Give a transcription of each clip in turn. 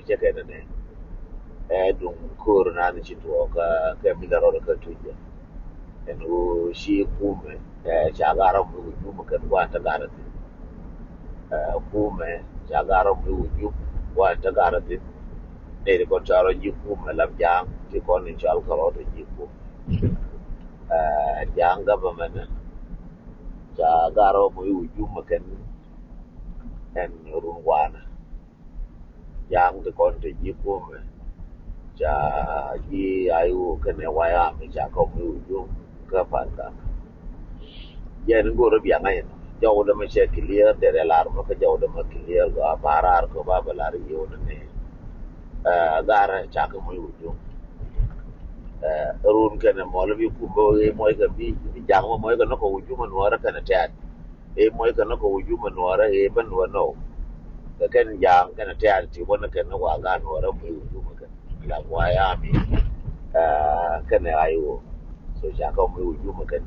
Cercare dunque non ci tuoca che mi darò che tu e no si come giagara mu mu che quanta garati come giagara mu wa ta garati ne ko charo ji come la jang ti kon in chal karo to ji ku jang government giagara mu mu ken en rungwana jang ti kon to ji come ji ayu ken waya mi ja ko mu ka panta yen ngoro bi angai jawda ma che clear de alarm ka jawda ma clear ga parar ko babalar yo ne gara cha ko moy wuju run kana molbi ku bo e moy ga bi jang mo moy ga no ko wuju man wara kana tat e moy ga no ko wuju man wara e ban wono ka kan jang kana tat ti wona kana wa ga no wara moy wuju ma kan la wa ya mi kana ayu so cha ko moy wuju ma kan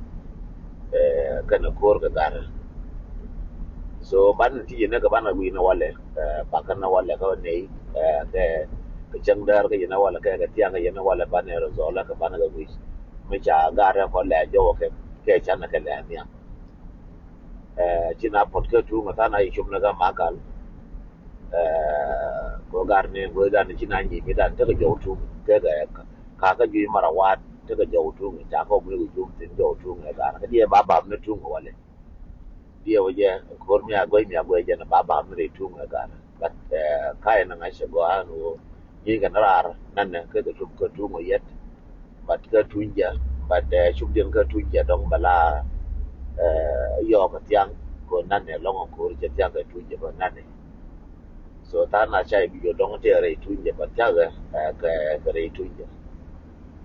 kana kor ga gara so ban ti ne ga bana wi na wale pakan na wale ka ne ke changdar ke na wala ke tiang ke na wala ban ne rozola ka bana ga wi me cha gara ko le jo ke chan ke le nya china pot ke tu mata na i chum na ga makal ko gar ne go da ni china ni mi dan te ga jo tu ke ga ka ji marawat te ga jo tu cha ko mi ju tin jo tu ga ka dia ba ne tu wale dia waje kormiya goy jana baba amre tunga gara but kai na ngashe go anu yiga narar nan ka ga tub ka tunga yet but ka tunja but shubden ka tunja dong bala yo ka tiang ko nan ne longo ko je tiang ka tunja ba nan ne so ta na chai bi yo dong te re tunja ba ta ga ka re tunja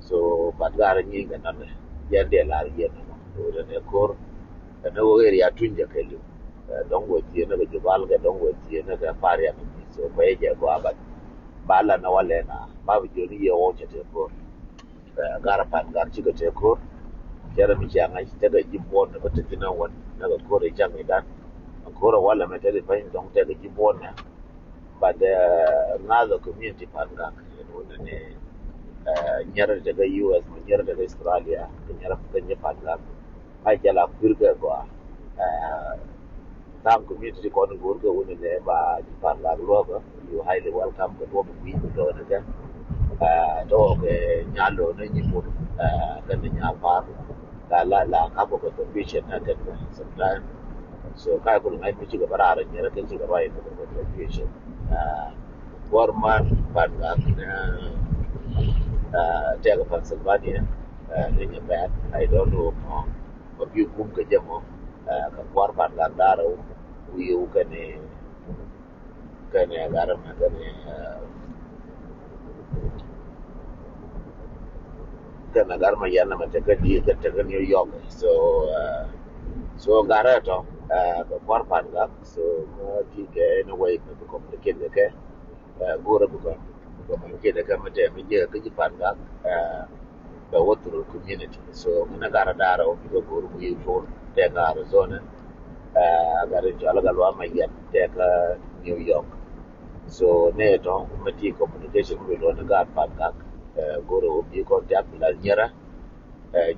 so but gara yiga nan ne yende la yenda no do ne kor na wo area tunja kelu don go tie na ga jibal ga don go tie na ga paria ni so ko je ko abat bala na wale na ba bi joni ye wo che ko gara pan gar ci ga te ko jara mi janga ci daga jibbon na bata tina won na ga ko re janga dan ko ro wala me tele fa don te ga jibbon na ba da na da community pan ga no ne nyara daga US nyara daga Australia nyara kan pan ga ai jala kurga ko tam community ko no gorga woni ne ba di parla roba you highly welcome ko do bi do ne ga do ke nyalo ne ni mo kan ne nya par la ka ko ko vision na kan sometimes so ka ko ngai mi ci ga bara ne ra kan ci ga bai ko vision forman ban ga te ga Pennsylvania ne ne bad I don't know but you kum ke jamo ka war ban ga daro wiu kane garam kana garma yana mata gadi ta New York so garato ka war ban ga so ti ke no way ka communicate ke gora bu ko ke da ka mata mi je ka ji ban ga the water community so muna gara daro ko goro bu yi for te ga Arizona gara jala galwa mai ya te ga New York so ne to mati communication with on ga pan ga goro bi ko ta la nyara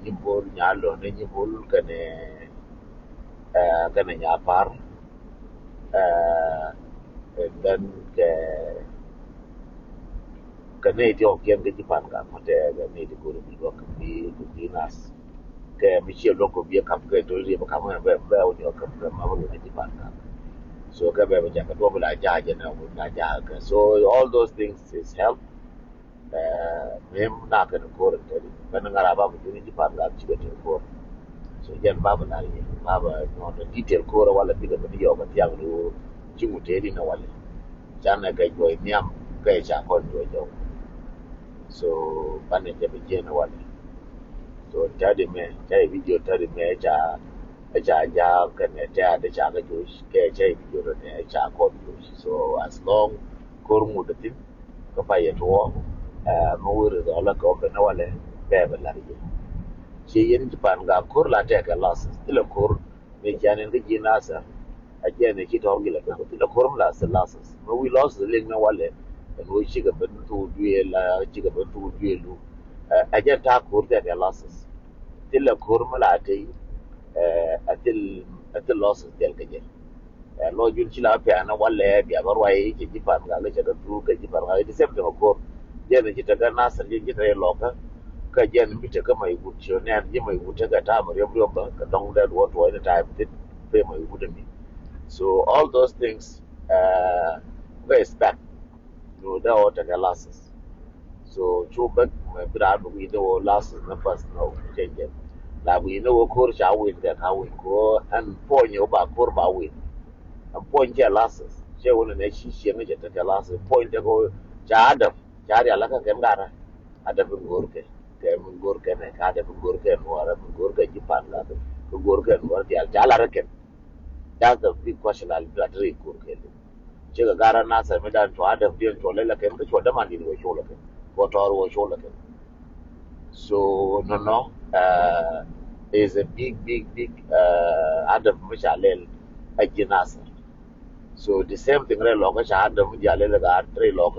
jimbol nyalo ne jimbol kane nya par dan kane jo kien ga pan ga mate ga ne di goro bi ko bi nas ke mi ci lo ko bi kam ke to ri ba kam ba o jo kam ma ba ni pan ga so ka ba ja ka to ba ja na na ja ka so all those things is help mem na ka ko ran tari ban ngara ba mu ni pan ga ci ga ko so jan ba na ri ba no the detail ko wala bi ga bi yo ba tiang lu ci mu te di na wala jan na ga go nyam ga ja ko jo so ban ne je bi je na wala so tadi me video tadi me ja kan ta da ja ga josh ke video ne ja ko josh so as long kormu da tin ka fa ya to mu wuri da Allah ka na wale ba ba la ri shi yin Japan ga kor la ta ga losses ila kor me janen ga jinasa a je ne ki to gila ka ila kor la losses but we lost the link na wale no chiga ben tu duela chiga ben tu duelu aja ta kurta da losses tilla kurmala tai atil losses del kaje lo jun ci la pe ana walle bi abar waye ci ci fan ga ga tu ka ci far ga di sem ko jena ci taga nasar ji ta loka ka jen bi ta ka mai wuce ne ji mai wuce ga ta mar yob ba ka don da what what the time did pay mai wuce mi so all those things we expect no da wata ga losses so chuba bra bu we do losses na first no change la we no ko sha win da ka win ko an po nyo ba ko ba win an point ya losses she wona ne shi ne ta losses point ko ja adam ja ya la ka kem gara ada pengurke ke mengurke ne ka ada pengurke no ara pengurke ji pan la ko gurke no ya jala reken that's the big question al battery gurke je ga gara na sa me dan to ada bien to le ken ko da man ni wo shola ken ko to wo shola ken so no is a big adam mishalel ajinasa so the same thing re lo ga sha adam jalel ga tre lo